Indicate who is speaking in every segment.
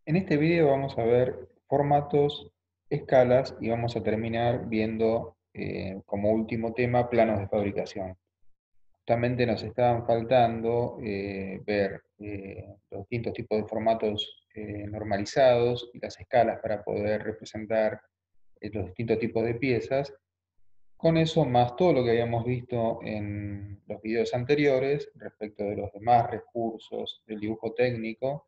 Speaker 1: En este video vamos a ver formatos, escalas y vamos a terminar viendo como último tema planos de fabricación. Justamente nos estaban faltando ver los distintos tipos de formatos normalizados y las escalas para poder representar los distintos tipos de piezas. Con eso, más todo lo que habíamos visto en los videos anteriores respecto de los demás recursos del dibujo técnico,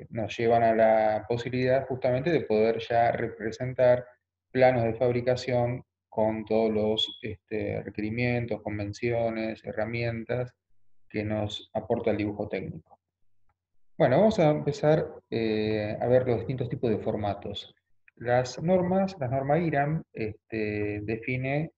Speaker 1: nos llevan a la posibilidad justamente de poder ya representar planos de fabricación con todos los requerimientos, convenciones, herramientas que nos aporta el dibujo técnico. Bueno, vamos a empezar a ver los distintos tipos de formatos. Las normas, la norma IRAM define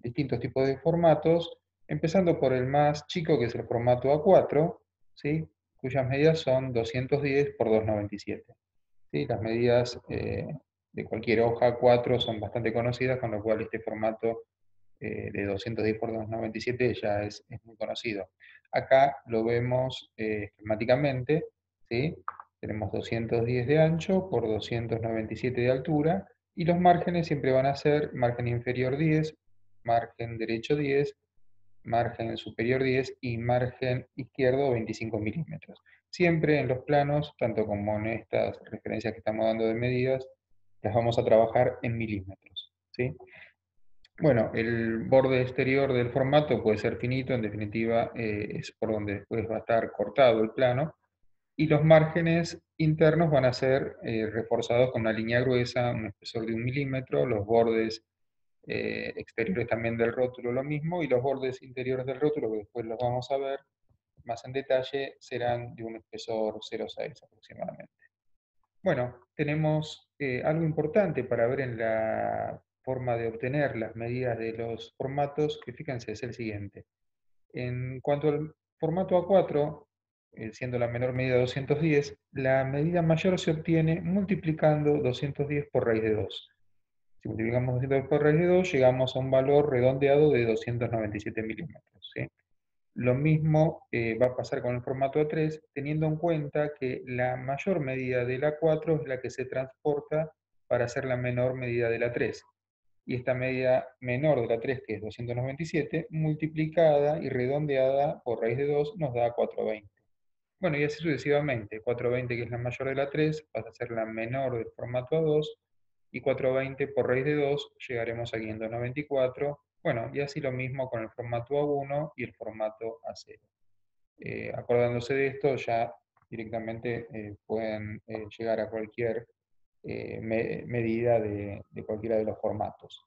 Speaker 1: distintos tipos de formatos, empezando por el más chico, que es el formato A4, ¿sí? Cuyas medidas son 210 por 297. ¿Sí? Las medidas de cualquier hoja A4 son bastante conocidas, con lo cual este formato de 210 por 297 ya es muy conocido. Acá lo vemos esquemáticamente, ¿sí? Tenemos 210 de ancho por 297 de altura, y los márgenes siempre van a ser margen inferior 10, margen derecho 10, margen superior 10 y margen izquierdo 25 milímetros. Siempre en los planos, tanto como en estas referencias que estamos dando de medidas, las vamos a trabajar en milímetros, ¿sí? Bueno, el borde exterior del formato puede ser finito, en definitiva es por donde después va a estar cortado el plano, y los márgenes internos van a ser reforzados con una línea gruesa, un espesor de 1 milímetro, los bordes exteriores también del rótulo lo mismo, y los bordes interiores del rótulo, que después los vamos a ver más en detalle, serán de un espesor 0,6 aproximadamente. Bueno, tenemos algo importante para ver en la forma de obtener las medidas de los formatos, que fíjense, es el siguiente. En cuanto al formato A4, siendo la menor medida 210, la medida mayor se obtiene multiplicando 210 por raíz de 2. Si multiplicamos 210 por raíz de 2, llegamos a un valor redondeado de 297 milímetros, ¿sí? Lo mismo va a pasar con el formato A3, teniendo en cuenta que la mayor medida del A4 es la que se transporta para hacer la menor medida del A3. Y esta medida menor del A3, que es 297, multiplicada y redondeada por raíz de 2, nos da 420. Bueno, y así sucesivamente. 420, que es la mayor del A3, pasa a ser la menor del formato A2, y 420 por raíz de 2 llegaremos a 594. Bueno, y así lo mismo con el formato A1 y el formato A0. Acordándose de esto, ya directamente pueden llegar a cualquier medida de cualquiera de los formatos.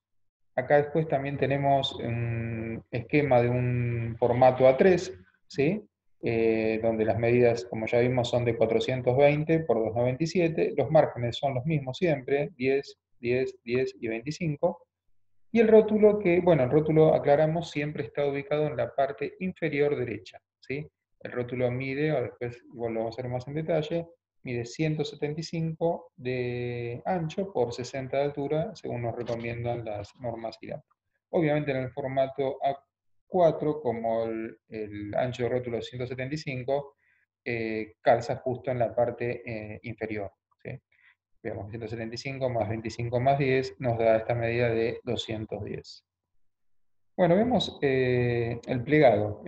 Speaker 1: Acá después también tenemos un esquema de un formato A3, ¿sí? Donde las medidas, como ya vimos, son de 420 por 297. Los márgenes son los mismos siempre, 10, 10, 10 y 25. Y el rótulo que, bueno, el rótulo, aclaramos, siempre está ubicado en la parte inferior derecha, ¿sí? El rótulo mide, o después igual lo vamos a ver más en detalle, mide 175 de ancho por 60 de altura, según nos recomiendan las normas IRAM. Obviamente en el formato A4, como el ancho de rótulo es 175, calza justo en la parte inferior, ¿sí? Veamos, 175 más 25 más 10 nos da esta medida de 210. Bueno, vemos el plegado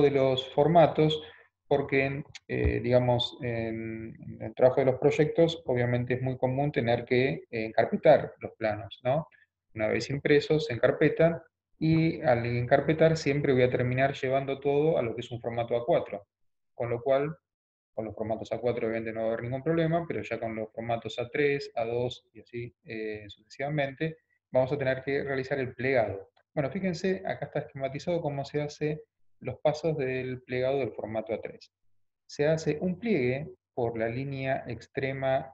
Speaker 1: de los formatos, porque, digamos, en el trabajo de los proyectos, obviamente es muy común tener que encarpetar los planos, ¿no? Una vez impresos, se encarpetan, y al encarpetar siempre voy a terminar llevando todo a lo que es un formato A4, con lo cual con los formatos A4 obviamente no va a haber ningún problema, pero ya con los formatos A3, A2 y así sucesivamente, vamos a tener que realizar el plegado. Bueno, fíjense, acá está esquematizado cómo se hace los pasos del plegado del formato A3. Se hace un pliegue por la línea extrema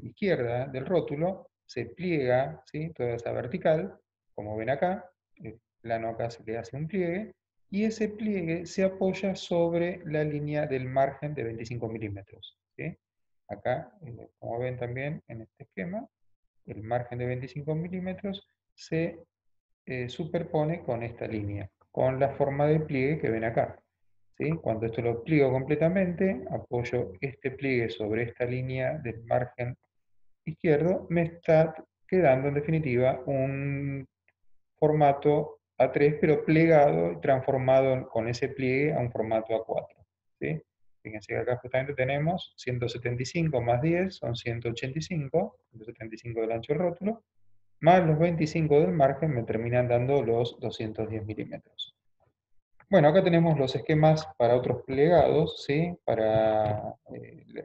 Speaker 1: izquierda del rótulo, se pliega, ¿sí?, toda esa vertical, como ven acá, el plano acá se le hace un pliegue, y ese pliegue se apoya sobre la línea del margen de 25 milímetros, ¿sí? Acá, como ven también en este esquema, el margen de 25 milímetros se superpone con esta línea, con la forma de pliegue que ven acá. ¿sí? Cuando esto lo pliego completamente, apoyo este pliegue sobre esta línea del margen izquierdo, me está quedando en definitiva un formato A3, pero plegado y transformado con ese pliegue a un formato A4. ¿Sí? Fíjense que acá justamente tenemos 175 más 10 son 185, 175 del ancho del rótulo, más los 25 del margen me terminan dando los 210 milímetros. Bueno, acá tenemos los esquemas para otros plegados, ¿sí? Para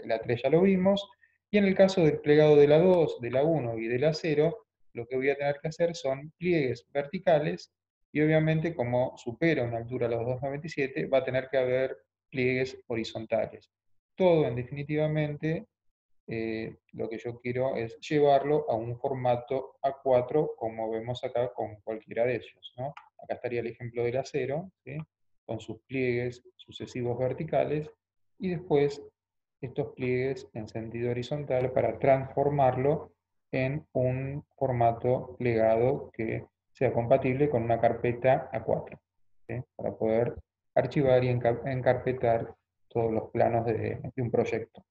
Speaker 1: la 3 ya lo vimos, y en el caso del plegado de la 2, de la 1 y de la 0, lo que voy a tener que hacer son pliegues verticales, y obviamente como supera una altura a los 2,97, va a tener que haber pliegues horizontales. Todo en definitivamente lo que yo quiero es llevarlo a un formato A4, como vemos acá con cualquiera de ellos, ¿no? Acá estaría el ejemplo del acero, ¿sí? Con sus pliegues sucesivos verticales, y después estos pliegues en sentido horizontal para transformarlo en un formato plegado que sea compatible con una carpeta A4, ¿sí? Para poder archivar y encarpetar todos los planos de un proyecto.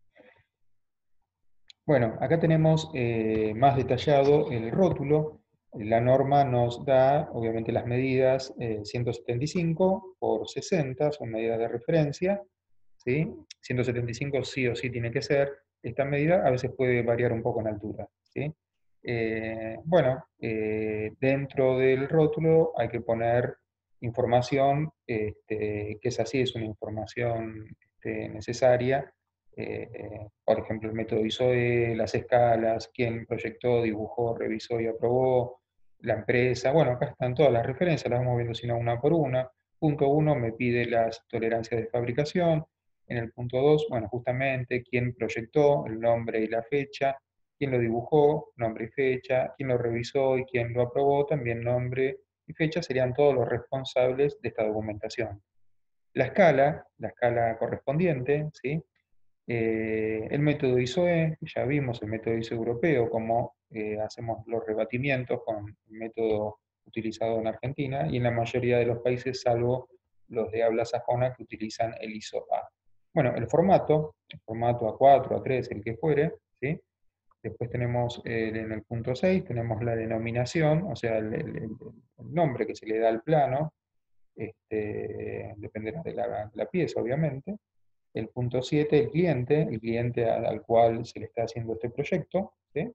Speaker 1: Bueno, acá tenemos más detallado el rótulo. La norma nos da, obviamente, las medidas 175 por 60, son medidas de referencia, ¿sí? 175 sí o sí tiene que ser. Esta medida a veces puede variar un poco en altura, ¿sí? Bueno, dentro del rótulo hay que poner información, que es así, es una información necesaria, por ejemplo, el método ISOE, las escalas, quién proyectó, dibujó, revisó y aprobó, la empresa. Bueno, acá están todas las referencias, las vamos viendo sino una por una. Punto 1 me pide las tolerancias de fabricación. En el punto 2, bueno, justamente quién proyectó, el nombre y la fecha, quién lo dibujó, nombre y fecha, quién lo revisó y quién lo aprobó, también nombre y fecha, serían todos los responsables de esta documentación. La escala correspondiente, ¿sí? El método ISOE, ya vimos el método ISOE europeo, cómo hacemos los rebatimientos con el método utilizado en Argentina y en la mayoría de los países, salvo los de habla sajona que utilizan el ISO-A. Bueno, el formato A4, A3, el que fuere, ¿sí? Después tenemos en el punto 6, tenemos la denominación, o sea, el nombre que se le da al plano, dependerá de la pieza, obviamente. El punto 7, el cliente al cual se le está haciendo este proyecto, ¿sí?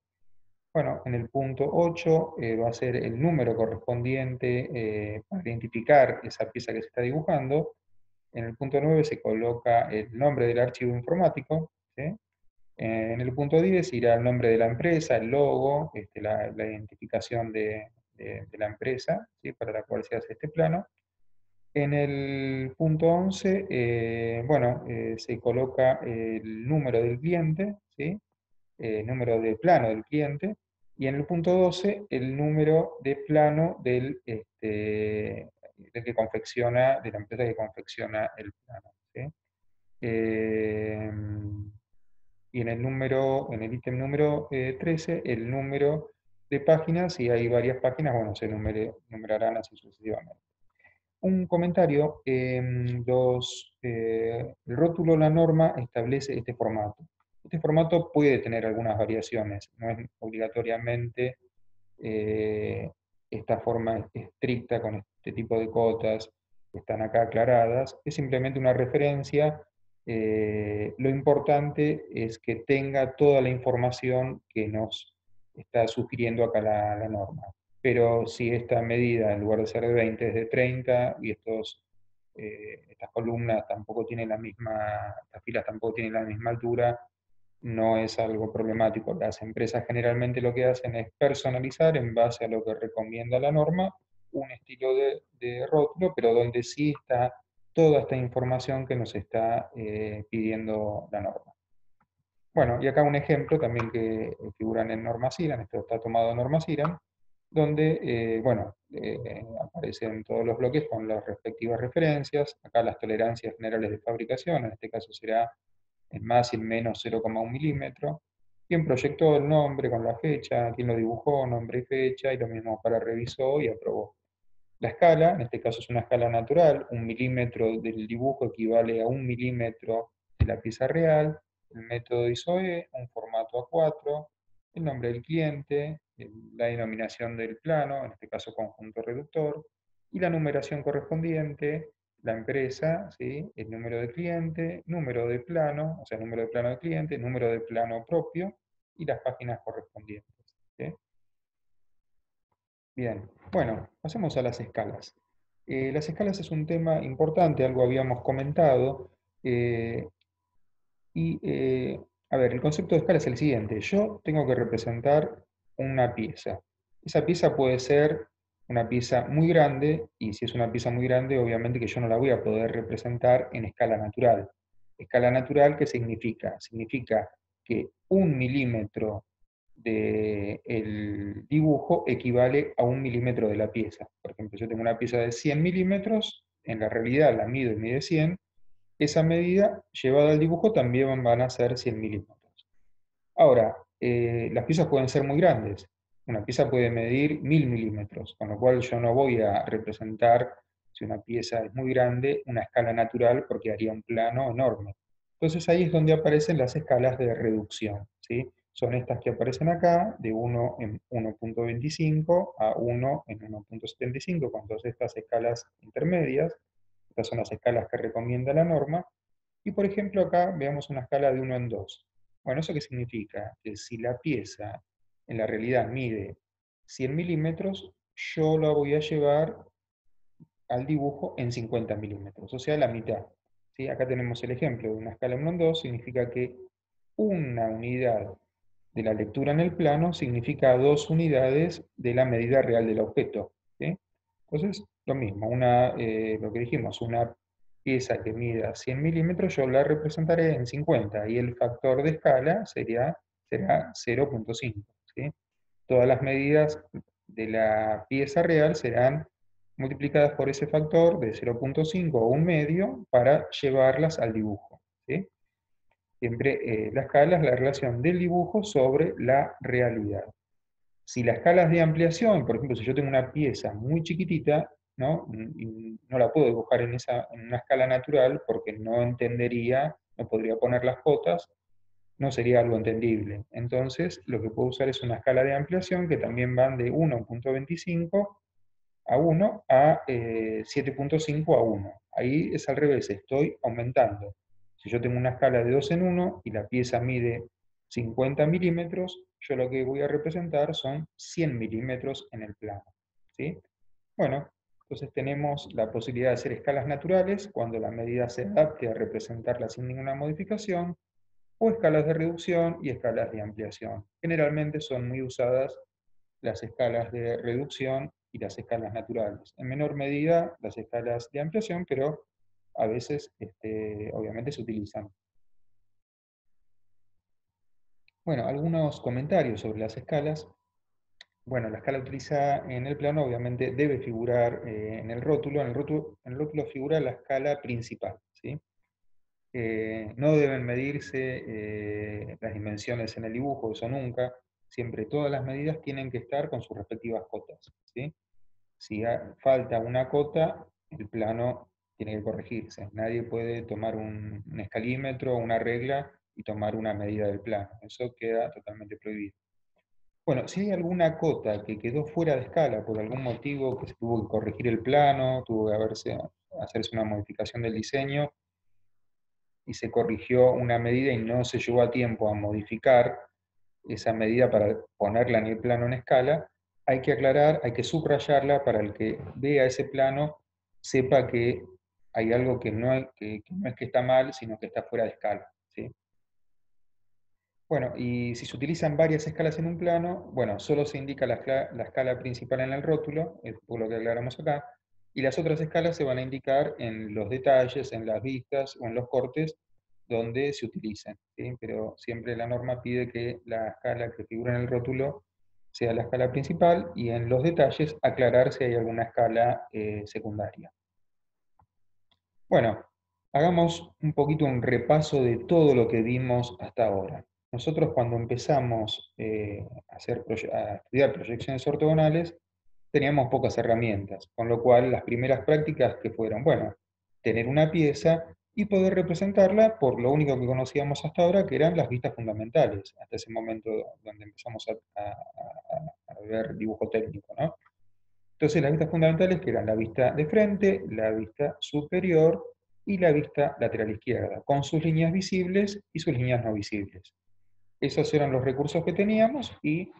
Speaker 1: Bueno, en el punto 8 va a ser el número correspondiente para identificar esa pieza que se está dibujando. En el punto 9 se coloca el nombre del archivo informático, ¿sí? En el punto 10 irá el nombre de la empresa, el logo, la identificación de la empresa, ¿sí? Para la cual se hace este plano. En el punto 11, bueno, se coloca el número del cliente, ¿sí? Número de plano del cliente, y en el punto 12 el número de plano del que confecciona, de la empresa que confecciona el plano, ¿sí? Eh, y en el ítem número 13, el número de páginas, si hay varias páginas, bueno, se numerarán así sucesivamente. Un comentario, el rótulo, la norma, establece este formato. Este formato puede tener algunas variaciones, no es obligatoriamente eh, esta forma estricta con este tipo de cotas que están acá aclaradas, es simplemente una referencia. Lo importante es que tenga toda la información que nos está sugiriendo acá la norma. Pero si esta medida, en lugar de ser de 20, es de 30, y estas columnas tampoco tienen la misma, estas filas tampoco tienen la misma altura, no es algo problemático. Las empresas generalmente lo que hacen es personalizar en base a lo que recomienda la norma un estilo de rótulo, pero donde sí está toda esta información que nos está pidiendo la norma. Bueno, y acá un ejemplo también que figuran en normas IRAN, esto está tomado de normas IRAN, donde, bueno, aparecen todos los bloques con las respectivas referencias, acá las tolerancias generales de fabricación, en este caso será el más y el menos 0,1 milímetro, quién proyectó el nombre con la fecha, quién lo dibujó, nombre y fecha, y lo mismo para revisó y aprobó. La escala, en este caso es una escala natural, 1 milímetro del dibujo equivale a 1 milímetro de la pieza real, el método ISOE, un formato A4, el nombre del cliente, la denominación del plano, en este caso conjunto reductor, y la numeración correspondiente, la empresa, ¿sí? El número de cliente, número de plano, o sea, número de plano de cliente, número de plano propio, y las páginas correspondientes. ¿Sí? Bien, bueno, pasemos a las escalas. Las escalas es un tema importante, algo habíamos comentado, eh, y, a ver, el concepto de escala es el siguiente. Yo tengo que representar una pieza. Esa pieza puede ser una pieza muy grande, y si es una pieza muy grande, obviamente que yo no la voy a poder representar en escala natural. Escala natural, ¿qué significa? Significa que 1 milímetro del dibujo equivale a 1 milímetro de la pieza. Por ejemplo, yo tengo una pieza de 100 milímetros, en la realidad la mido y mide 100, esa medida llevada al dibujo también van a ser 100 milímetros. Ahora, las piezas pueden ser muy grandes. Una pieza puede medir 1000 milímetros, con lo cual yo no voy a representar, si una pieza es muy grande, una escala natural porque haría un plano enorme. Entonces ahí es donde aparecen las escalas de reducción, ¿sí? Son estas que aparecen acá, de 1 en 1.25 a 1 en 1.75, con todas estas escalas intermedias. Estas son las escalas que recomienda la norma. Y por ejemplo acá veamos una escala de 1 en 2. Bueno, ¿eso qué significa? Que si la pieza en la realidad mide 100 milímetros, yo la voy a llevar al dibujo en 50 milímetros, o sea, la mitad. ¿Sí? Acá tenemos el ejemplo de una escala 1 en 2, significa que una unidad de la lectura en el plano significa 2 unidades de la medida real del objeto. ¿Sí? Entonces, lo mismo, lo que dijimos, una pieza que mida 100 milímetros, yo la representaré en 50, y el factor de escala será 0.5. ¿Sí? Todas las medidas de la pieza real serán multiplicadas por ese factor de 0.5 o un medio para llevarlas al dibujo. ¿Sí? Siempre la escala es la relación del dibujo sobre la realidad. Si la escala es de ampliación, por ejemplo, si yo tengo una pieza muy chiquitita, ¿no? Y no la puedo dibujar en una escala natural porque no entendería, no podría poner las cotas, no sería algo entendible. Entonces, lo que puedo usar es una escala de ampliación que también van de 1.25 a 1 a 7.5 a 1. Ahí es al revés, estoy aumentando. Si yo tengo una escala de 2 en 1 y la pieza mide 50 milímetros, yo lo que voy a representar son 100 milímetros en el plano. ¿Sí? Bueno, entonces tenemos la posibilidad de hacer escalas naturales cuando la medida se adapte a representarla sin ninguna modificación, o escalas de reducción y escalas de ampliación. Generalmente son muy usadas las escalas de reducción y las escalas naturales. En menor medida las escalas de ampliación, pero a veces obviamente se utilizan. Bueno, algunos comentarios sobre las escalas. Bueno, la escala utilizada en el plano obviamente debe figurar en el rótulo. En el rótulo figura la escala principal, ¿sí? No deben medirse las dimensiones en el dibujo, eso nunca. Siempre todas las medidas tienen que estar con sus respectivas cotas, ¿sí? Si falta una cota, el plano tiene que corregirse. Nadie puede tomar un escalímetro, una regla y tomar una medida del plano. Eso queda totalmente prohibido. Bueno, si hay alguna cota que quedó fuera de escala por algún motivo, que se tuvo que corregir el plano, tuvo que hacerse una modificación del diseño, y se corrigió una medida y no se llegó a tiempo a modificar esa medida para ponerla en el plano en escala, hay que aclarar, hay que subrayarla para el que vea ese plano sepa que hay algo que no es que está mal, sino que está fuera de escala. ¿Sí? Bueno, y si se utilizan varias escalas en un plano, bueno, solo se indica la escala principal en el rótulo, es por lo que aclaramos acá, y las otras escalas se van a indicar en los detalles, en las vistas o en los cortes donde se utilicen, ¿sí? Pero siempre la norma pide que la escala que figura en el rótulo sea la escala principal, y en los detalles aclarar si hay alguna escala secundaria. Bueno, hagamos un poquito un repaso de todo lo que vimos hasta ahora. Nosotros cuando empezamos a estudiar proyecciones ortogonales, teníamos pocas herramientas, con lo cual las primeras prácticas que fueron, bueno, tener una pieza y poder representarla por lo único que conocíamos hasta ahora, que eran las vistas fundamentales, hasta ese momento donde empezamos a ver dibujo técnico, ¿no? Entonces las vistas fundamentales que eran la vista de frente, la vista superior y la vista lateral izquierda, con sus líneas visibles y sus líneas no visibles. Esos eran los recursos que teníamos y,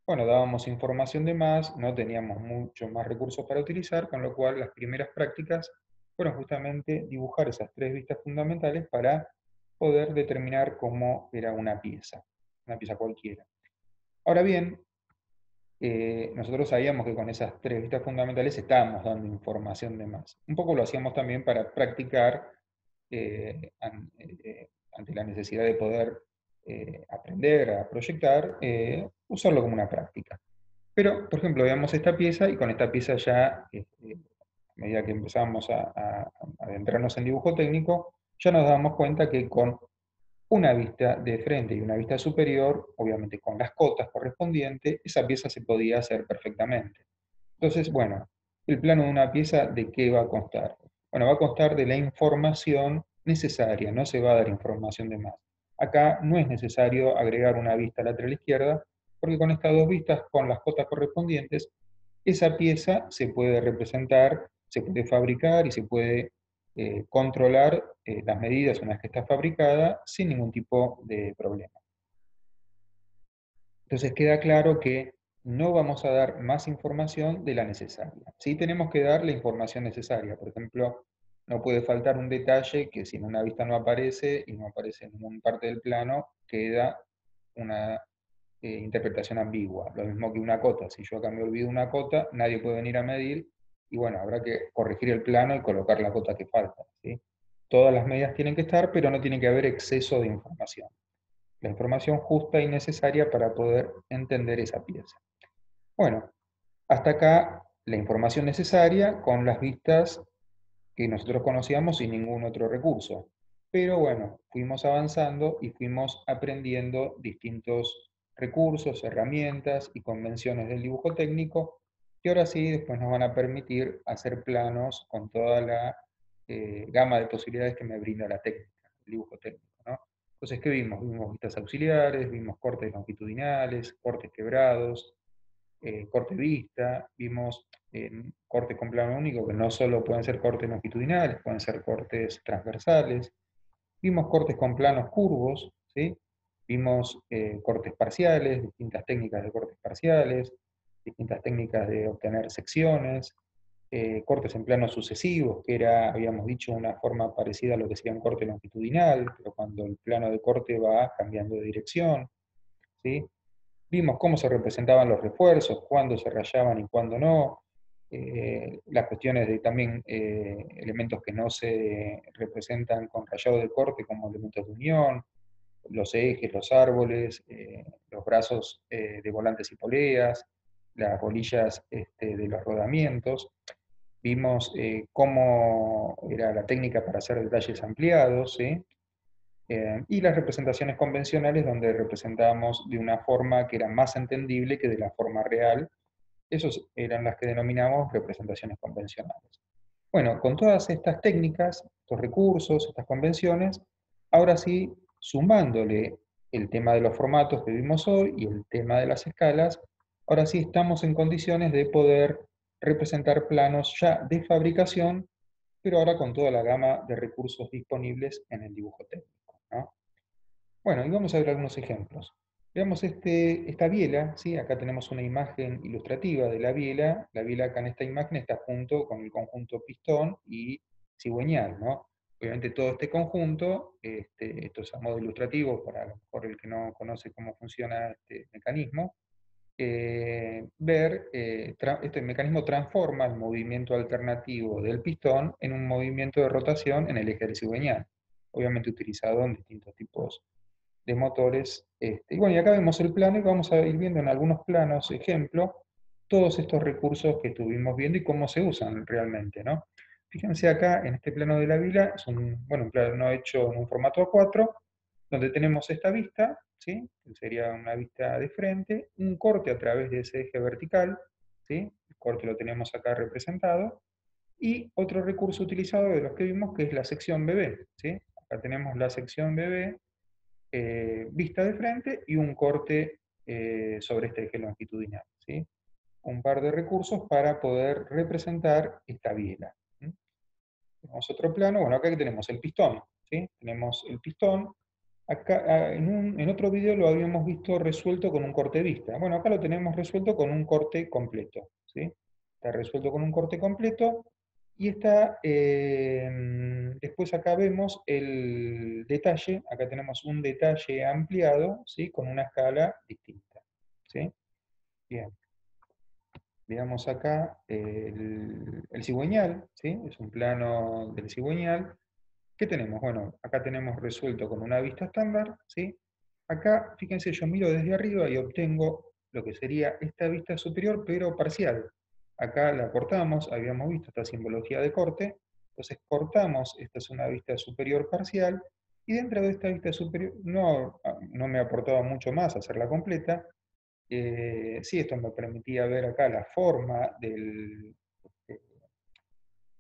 Speaker 1: bueno, dábamos información de más, no teníamos mucho más recursos para utilizar, con lo cual las primeras prácticas fueron justamente dibujar esas tres vistas fundamentales para poder determinar cómo era una pieza cualquiera. Ahora bien, nosotros sabíamos que con esas tres vistas fundamentales estábamos dando información de más. Un poco lo hacíamos también para practicar ante la necesidad de poder aprender a proyectar, usarlo como una práctica. Pero, por ejemplo, veamos esta pieza y con esta pieza ya, a medida que empezamos a adentrarnos en dibujo técnico, ya nos damos cuenta que con una vista de frente y una vista superior, obviamente con las cotas correspondientes, esa pieza se podía hacer perfectamente. Entonces, bueno, el plano de una pieza, ¿de qué va a constar? Bueno, va a constar de la información necesaria, no se va a dar información de más. Acá no es necesario agregar una vista lateral izquierda, porque con estas dos vistas, con las cotas correspondientes, esa pieza se puede representar, se puede fabricar y se puede controlar las medidas una vez que está fabricada sin ningún tipo de problema. Entonces queda claro que no vamos a dar más información de la necesaria. Sí tenemos que dar la información necesaria. Por ejemplo, no puede faltar un detalle que si en una vista no aparece y no aparece en ninguna parte del plano, queda una interpretación ambigua. Lo mismo que una cota. Si yo acá me olvido una cota, nadie puede venir a medir y bueno, habrá que corregir el plano y colocar la cota que falta, ¿sí? Todas las medidas tienen que estar, pero no tiene que haber exceso de información. La información justa y necesaria para poder entender esa pieza. Bueno, hasta acá la información necesaria con las vistas que nosotros conocíamos sin ningún otro recurso. Pero bueno, fuimos avanzando y fuimos aprendiendo distintos recursos, herramientas y convenciones del dibujo técnico, que ahora sí después nos van a permitir hacer planos con toda la gama de posibilidades que me brinda la técnica, el dibujo técnico, ¿no? Entonces, ¿qué vimos? Vimos vistas auxiliares, vimos cortes longitudinales, cortes quebrados, corte vista, vimos cortes con plano único, que no solo pueden ser cortes longitudinales, pueden ser cortes transversales, vimos cortes con planos curvos, ¿sí? Vimos cortes parciales, distintas técnicas de cortes parciales, distintas técnicas de obtener secciones, cortes en planos sucesivos, que era, habíamos dicho, una forma parecida a lo que sería un corte longitudinal, pero cuando el plano de corte va cambiando de dirección, ¿sí? Vimos cómo se representaban los refuerzos, cuándo se rayaban y cuándo no, las cuestiones de también elementos que no se representan con rayado de corte como elementos de unión, los ejes, los árboles, los brazos de volantes y poleas, las bolillas de los rodamientos. Vimos cómo era la técnica para hacer detalles ampliados, ¿sí? Y las representaciones convencionales donde representábamos de una forma que era más entendible que de la forma real. Esas eran las que denominamos representaciones convencionales. Bueno, con todas estas técnicas, estos recursos, estas convenciones, ahora sí, sumándole el tema de los formatos que vimos hoy y el tema de las escalas, ahora sí estamos en condiciones de poder representar planos ya de fabricación, pero ahora con toda la gama de recursos disponibles en el dibujo técnico, ¿no? Bueno, y vamos a ver algunos ejemplos. Veamos esta biela, ¿sí? Acá tenemos una imagen ilustrativa de la biela. La biela acá en esta imagen está junto con el conjunto pistón y cigüeñal, ¿no? Obviamente todo este conjunto, esto es a modo ilustrativo para a lo mejor el que no conoce cómo funciona este mecanismo, este mecanismo transforma el movimiento alternativo del pistón en un movimiento de rotación en el eje del cigüeñal, obviamente utilizado en distintos tipos de motores. Y bueno, y acá vemos el plano y vamos a ir viendo en algunos planos, ejemplo, todos estos recursos que estuvimos viendo y cómo se usan realmente, ¿no? Fíjense acá en este plano de la vila, es bueno, un plano hecho en un formato A4, donde tenemos esta vista, ¿sí? Que sería una vista de frente, un corte a través de ese eje vertical, ¿sí? corte lo tenemos acá representado. Y otro recurso utilizado de los que vimos, que es la sección BB, ¿sí? Acá tenemos la sección BB, vista de frente y un corte sobre este eje longitudinal, ¿sí? Un par de recursos para poder representar esta biela. ¿Sí? Tenemos otro plano, bueno, acá tenemos el pistón, ¿sí? Tenemos el pistón. Acá, en otro video lo habíamos visto resuelto con un corte vista. Bueno, acá lo tenemos resuelto con un corte completo, ¿sí? Está resuelto con un corte completo. Y está, después acá vemos el detalle, acá tenemos un detalle ampliado, ¿sí? Con una escala distinta, ¿sí? Bien. Veamos acá el cigüeñal, ¿sí? Es un plano del cigüeñal. ¿Qué tenemos? Bueno, acá tenemos resuelto con una vista estándar, ¿sí? Acá, fíjense, yo miro desde arriba y obtengo lo que sería esta vista superior, pero parcial. Acá la cortamos, habíamos visto esta simbología de corte, entonces cortamos, esta es una vista superior parcial, y dentro de esta vista superior, no me aportaba mucho más hacerla completa. Sí, esto me permitía ver acá la forma de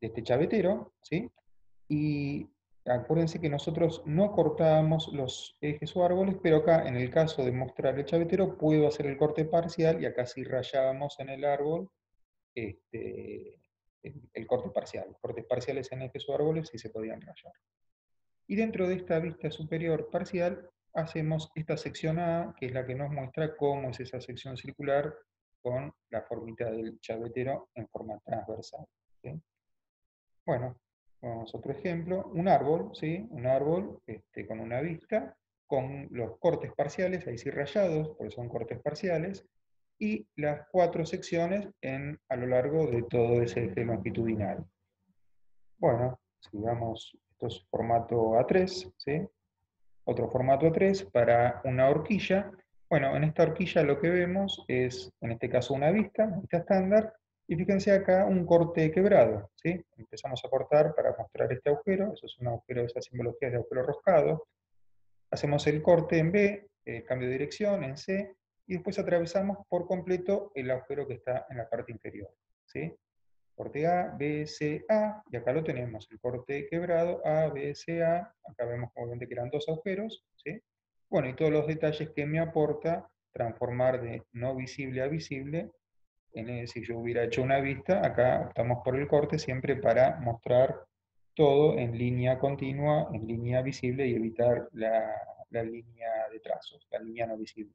Speaker 1: este chavetero, ¿sí? Y acuérdense que nosotros no cortábamos los ejes o árboles, pero acá en el caso de mostrar el chavetero puedo hacer el corte parcial y acá sí rayábamos en el árbol el corte parcial. Los cortes parciales en ejes o árboles sí se podían rayar. Y dentro de esta vista superior parcial hacemos esta sección A, que es la que nos muestra cómo es esa sección circular con la formita del chavetero en forma transversal, ¿sí? Bueno, vamos a otro ejemplo. Un árbol, ¿sí? Un árbol con una vista, con los cortes parciales, ahí sí rayados, porque son cortes parciales, y las 4 secciones a lo largo de todo ese eje longitudinal. Bueno, sigamos, esto es formato A3, ¿sí? Otro formato A3 para una horquilla. Bueno, en esta horquilla lo que vemos es, en este caso, una vista estándar, y fíjense acá un corte quebrado, ¿sí? Empezamos a cortar para mostrar este agujero, eso es un agujero de esas simbologías de agujero roscado. Hacemos el corte en B, el cambio de dirección en C, y después atravesamos por completo el agujero que está en la parte inferior, ¿sí? Corte A, B, C, A, y acá lo tenemos, el corte quebrado, A, B, C, A, acá vemos obviamente que eran 2 agujeros, ¿sí? Bueno, y todos los detalles que me aporta transformar de no visible a visible, si yo hubiera hecho una vista, acá optamos por el corte siempre para mostrar todo en línea continua, en línea visible y evitar la línea de trazos, la línea no visible.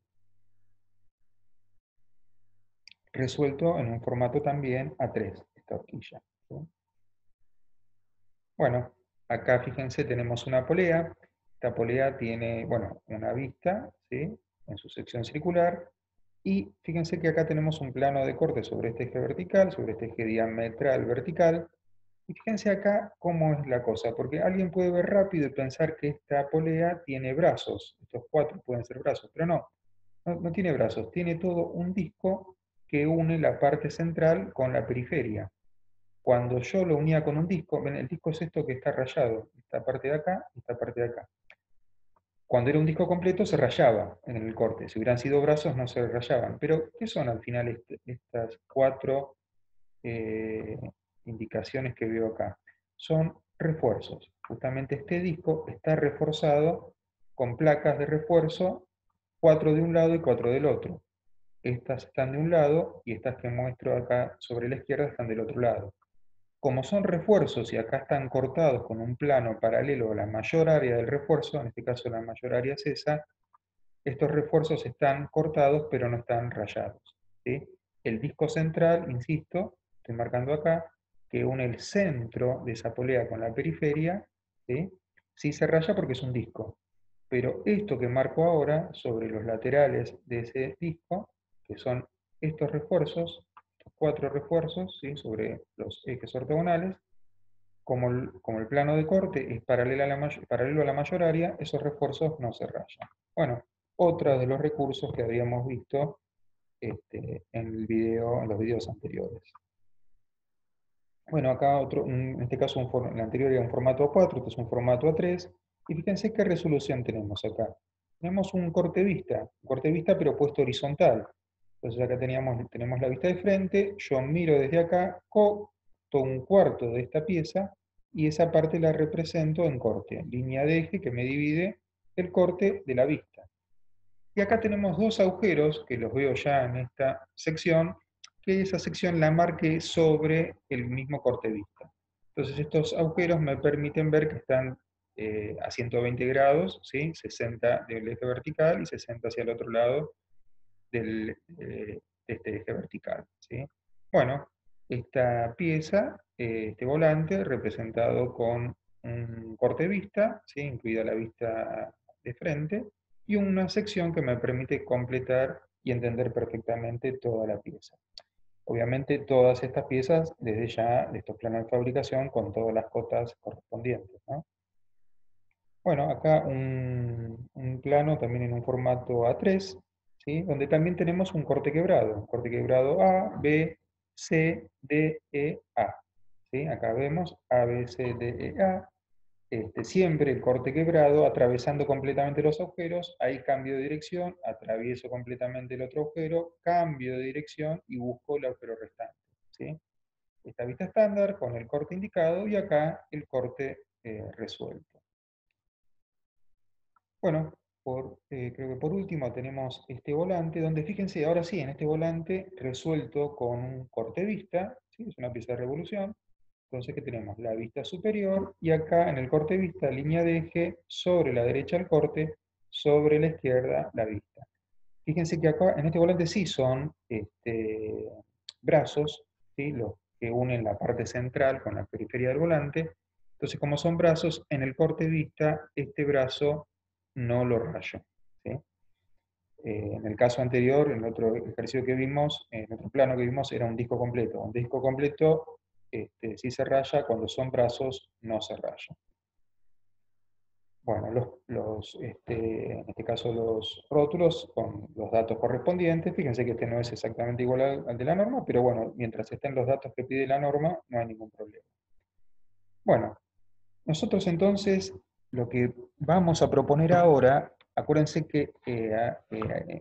Speaker 1: Resuelto en un formato también A3, esta horquilla, ¿sí? Bueno, acá fíjense, tenemos una polea. Esta polea tiene, bueno, una vista, ¿sí? En su sección circular. Y fíjense que acá tenemos un plano de corte sobre este eje vertical, sobre este eje diametral vertical. Y fíjense acá cómo es la cosa, porque alguien puede ver rápido y pensar que esta polea tiene brazos. Estos 4 pueden ser brazos, pero no tiene brazos. Tiene todo un disco que une la parte central con la periferia. Cuando yo lo unía con un disco, ven, el disco es esto que está rayado, esta parte de acá y esta parte de acá. Cuando era un disco completo se rayaba en el corte, si hubieran sido brazos no se rayaban. Pero, ¿qué son al final estas 4 indicaciones que veo acá? Son refuerzos. Justamente este disco está reforzado con placas de refuerzo, 4 de un lado y 4 del otro. Estas están de un lado y estas que muestro acá sobre la izquierda están del otro lado. Como son refuerzos y acá están cortados con un plano paralelo a la mayor área del refuerzo, en este caso la mayor área es esa, estos refuerzos están cortados pero no están rayados, ¿sí? El disco central, insisto, estoy marcando acá, que une el centro de esa polea con la periferia, ¿sí? Sí se raya porque es un disco, pero esto que marco ahora sobre los laterales de ese disco, que son estos refuerzos, 4 refuerzos, ¿sí? Sobre los ejes ortogonales, como el plano de corte es paralelo a la mayor área, esos refuerzos no se rayan. Bueno, otro de los recursos que habíamos visto en los videos anteriores. Bueno, acá otro, en este caso el anterior era un formato A4, este es un formato A3, y fíjense qué resolución tenemos acá. Tenemos un corte vista pero puesto horizontal. Entonces acá tenemos la vista de frente, yo miro desde acá, corto un cuarto de esta pieza, y esa parte la represento en corte, línea de eje que me divide el corte de la vista. Y acá tenemos dos agujeros, que los veo ya en esta sección, que esa sección la marqué sobre el mismo corte de vista. Entonces estos agujeros me permiten ver que están a 120 grados, ¿sí? 60 del eje vertical y 60 hacia el otro lado de este eje vertical, ¿sí? Bueno, esta pieza, este volante, representado con un corte de vista, ¿sí? Incluida la vista de frente, y una sección que me permite completar y entender perfectamente toda la pieza. Obviamente todas estas piezas, desde ya, de estos planos de fabricación, con todas las cotas correspondientes, ¿no? Bueno, acá un plano también en un formato A3, ¿sí? Donde también tenemos un corte quebrado A, B, C, D, E, A. ¿Sí? Acá vemos A, B, C, D, E, A. Siempre el corte quebrado, atravesando completamente los agujeros, ahí cambio de dirección, atravieso completamente el otro agujero, cambio de dirección y busco el agujero restante, ¿sí? Esta vista estándar con el corte indicado y acá el corte resuelto. Bueno, creo que por último tenemos este volante, donde fíjense, ahora sí, en este volante resuelto con un corte vista, ¿sí? Es una pieza de revolución. Entonces, ¿qué tenemos? La vista superior, y acá en el corte vista, línea de eje, sobre la derecha el corte, sobre la izquierda la vista. Fíjense que acá en este volante sí son brazos, ¿sí? Los que unen la parte central con la periferia del volante. Entonces, como son brazos, en el corte vista, este brazo no lo rayo, ¿sí? En el caso anterior, en el otro ejercicio que vimos, en otro plano que vimos, era un disco completo. Un disco completo sí se raya, cuando son brazos no se raya. Bueno, en este caso los rótulos con los datos correspondientes, fíjense que este no es exactamente igual al de la norma, pero bueno, mientras estén los datos que pide la norma, no hay ningún problema. Bueno, nosotros entonces lo que vamos a proponer ahora, acuérdense que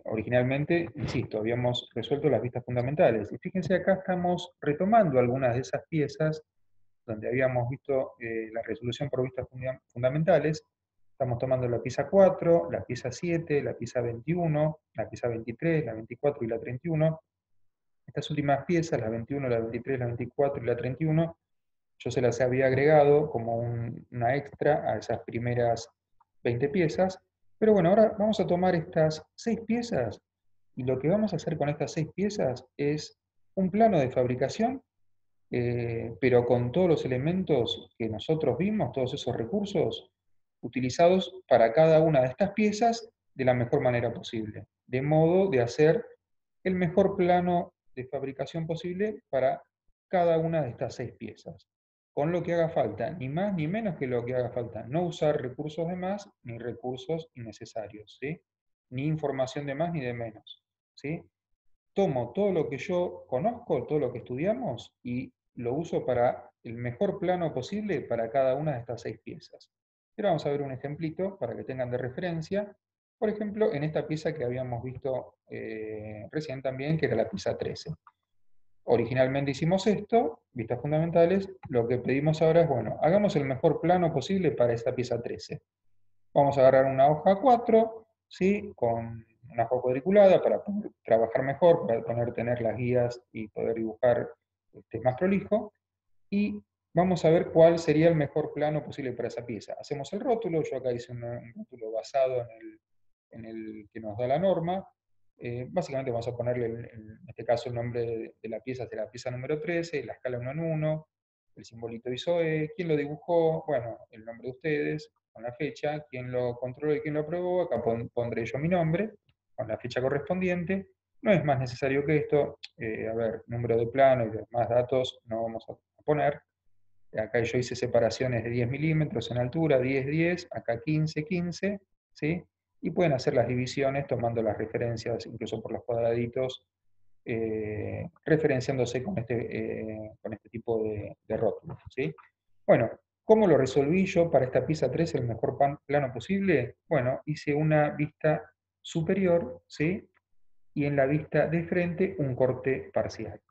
Speaker 1: originalmente, insisto, habíamos resuelto las vistas fundamentales, y fíjense acá estamos retomando algunas de esas piezas donde habíamos visto la resolución por vistas fundamentales. Estamos tomando la pieza 4, la pieza 7, la pieza 21, la pieza 23, la 24 y la 31. Estas últimas piezas, la 21, la 23, la 24 y la 31, yo se las había agregado como una extra a esas primeras 20 piezas. Pero bueno, ahora vamos a tomar estas 6 piezas, y lo que vamos a hacer con estas 6 piezas es un plano de fabricación, pero con todos los elementos que nosotros vimos, todos esos recursos utilizados para cada una de estas piezas de la mejor manera posible, de modo de hacer el mejor plano de fabricación posible para cada una de estas 6 piezas, con lo que haga falta, ni más ni menos que lo que haga falta, no usar recursos de más ni recursos innecesarios, ¿sí? Ni información de más ni de menos, ¿sí? Tomo todo lo que yo conozco, todo lo que estudiamos, y lo uso para el mejor plano posible para cada una de estas 6 piezas. Ahora vamos a ver un ejemplito para que tengan de referencia. Por ejemplo, en esta pieza que habíamos visto recién también, que era la pieza 13. Originalmente hicimos esto, vistas fundamentales. Lo que pedimos ahora es, bueno, hagamos el mejor plano posible para esta pieza 13. Vamos a agarrar una hoja 4, ¿sí? Con una hoja cuadriculada para poder trabajar mejor, para poder tener las guías y poder dibujar más prolijo. Y vamos a ver cuál sería el mejor plano posible para esa pieza. Hacemos el rótulo, yo acá hice un rótulo basado en el que nos da la norma. Básicamente vamos a ponerle, en este caso, el nombre de la pieza, de la pieza número 13, la escala 1 en 1, el simbolito ISOE, quién lo dibujó, bueno, el nombre de ustedes, con la fecha, quién lo controló y quién lo aprobó, acá pondré yo mi nombre, con la fecha correspondiente. No es más necesario que esto, a ver, número de plano y demás datos no vamos a poner. Acá yo hice separaciones de 10 milímetros en altura, 10, 10, acá 15, 15, ¿sí? Y pueden hacer las divisiones tomando las referencias, incluso por los cuadraditos, referenciándose con este tipo de rótulos, ¿sí? Bueno, ¿cómo lo resolví yo para esta pieza 3 el mejor plano posible? Bueno, hice una vista superior, ¿sí? y en la vista de frente un corte parcial,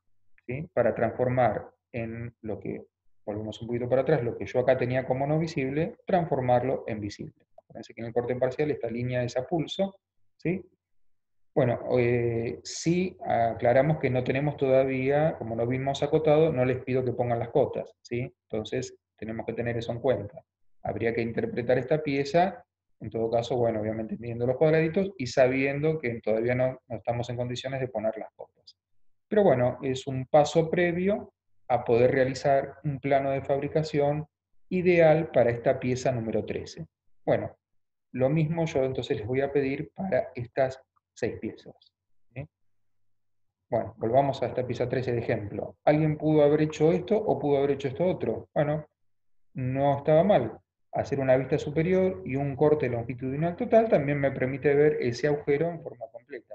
Speaker 1: ¿sí? Para transformar en lo que, volvemos un poquito para atrás, lo que yo acá tenía como no visible, transformarlo en visible. Parece que en el corte parcial esta línea es a pulso, ¿sí? Bueno, sí aclaramos que no tenemos todavía, como no vimos acotado, no les pido que pongan las cotas, ¿sí? Entonces tenemos que tener eso en cuenta. Habría que interpretar esta pieza, en todo caso, bueno, obviamente midiendo los cuadraditos y sabiendo que todavía no estamos en condiciones de poner las cotas. Pero bueno, es un paso previo a poder realizar un plano de fabricación ideal para esta pieza número 13. Bueno, lo mismo yo entonces les voy a pedir para estas 6 piezas, ¿sí? Bueno, volvamos a esta pieza 13 de ejemplo. ¿Alguien pudo haber hecho esto o pudo haber hecho esto otro? Bueno, no estaba mal. Hacer una vista superior y un corte longitudinal total también me permite ver ese agujero en forma completa.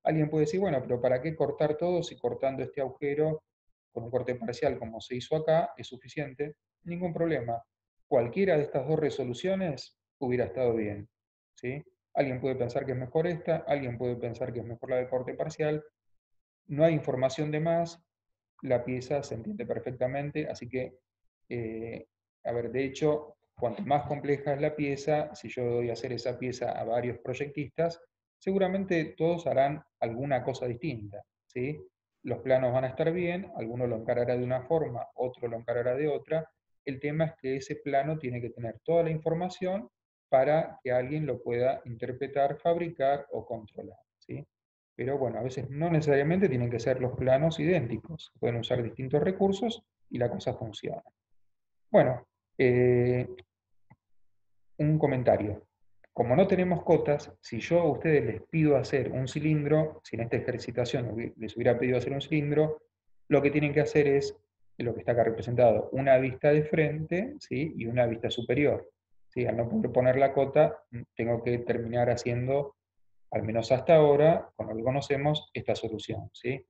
Speaker 1: Alguien puede decir, bueno, pero ¿para qué cortar todo si cortando este agujero con un corte parcial como se hizo acá es suficiente? Ningún problema. Cualquiera de estas dos resoluciones hubiera estado bien, ¿sí? Alguien puede pensar que es mejor esta, alguien puede pensar que es mejor la de corte parcial. No hay información de más, la pieza se entiende perfectamente, así que, eh, a ver, de hecho, cuanto más compleja es la pieza, si yo doy a hacer esa pieza a varios proyectistas, seguramente todos harán alguna cosa distinta, ¿sí? Los planos van a estar bien, alguno lo encarará de una forma, otro lo encarará de otra. El tema es que ese plano tiene que tener toda la información para que alguien lo pueda interpretar, fabricar o controlar, ¿sí? Pero bueno, a veces no necesariamente tienen que ser los planos idénticos. Pueden usar distintos recursos y la cosa funciona. Bueno, eh, un comentario. Como no tenemos cotas, si yo a ustedes les pido hacer un cilindro, si en esta ejercitación les hubiera pedido hacer un cilindro, lo que tienen que hacer es lo que está acá representado, una vista de frente, ¿sí? Y una vista superior, ¿sí? Al no poder poner la cota, tengo que terminar haciendo, al menos hasta ahora, cuando lo conocemos, esta solución, ¿sí?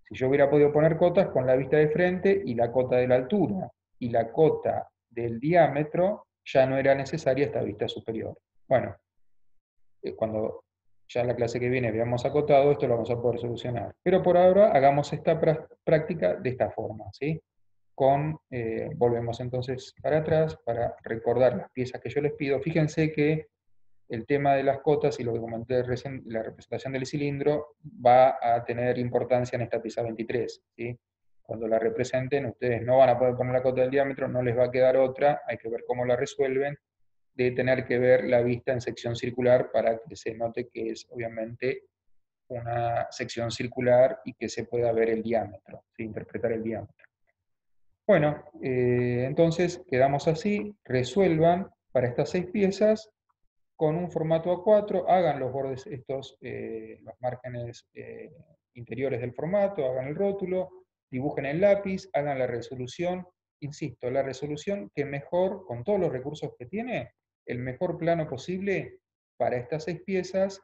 Speaker 1: Si yo hubiera podido poner cotas con la vista de frente y la cota de la altura y la cota del diámetro, ya no era necesaria esta vista superior. Bueno, cuando ya la clase que viene veamos acotado, esto lo vamos a poder solucionar. Pero por ahora hagamos esta práctica de esta forma, ¿sí? Volvemos entonces para atrás para recordar las piezas que yo les pido. Fíjense que el tema de las cotas y lo que comenté recién, la representación del cilindro, va a tener importancia en esta pieza 23, ¿sí? Cuando la representen, ustedes no van a poder poner la cota del diámetro, no les va a quedar otra, hay que ver cómo la resuelven, de tener que ver la vista en sección circular para que se note que es obviamente una sección circular y que se pueda ver el diámetro, ¿sí? Interpretar el diámetro. Bueno, entonces quedamos así, resuelvan para estas 6 piezas con un formato A4, hagan los bordes estos, los márgenes interiores del formato, hagan el rótulo, dibujen el lápiz, hagan la resolución, insisto, la resolución que mejor, con todos los recursos que tiene, el mejor plano posible para estas 6 piezas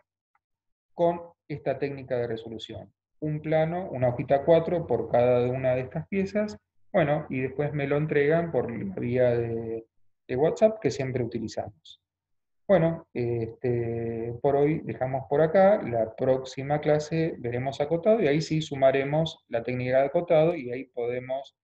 Speaker 1: con esta técnica de resolución. Un plano, una hojita 4 por cada una de estas piezas, bueno, y después me lo entregan por la vía de WhatsApp que siempre utilizamos. Bueno, por hoy dejamos por acá. La próxima clase veremos acotado y ahí sí sumaremos la técnica de acotado y ahí podemos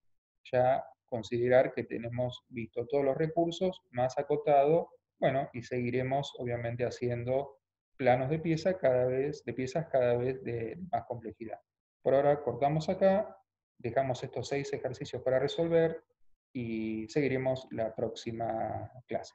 Speaker 1: ya considerar que tenemos visto todos los recursos más acotado. Bueno, y seguiremos obviamente haciendo planos de piezas cada vez de más complejidad. Por ahora cortamos acá, dejamos estos 6 ejercicios para resolver y seguiremos la próxima clase.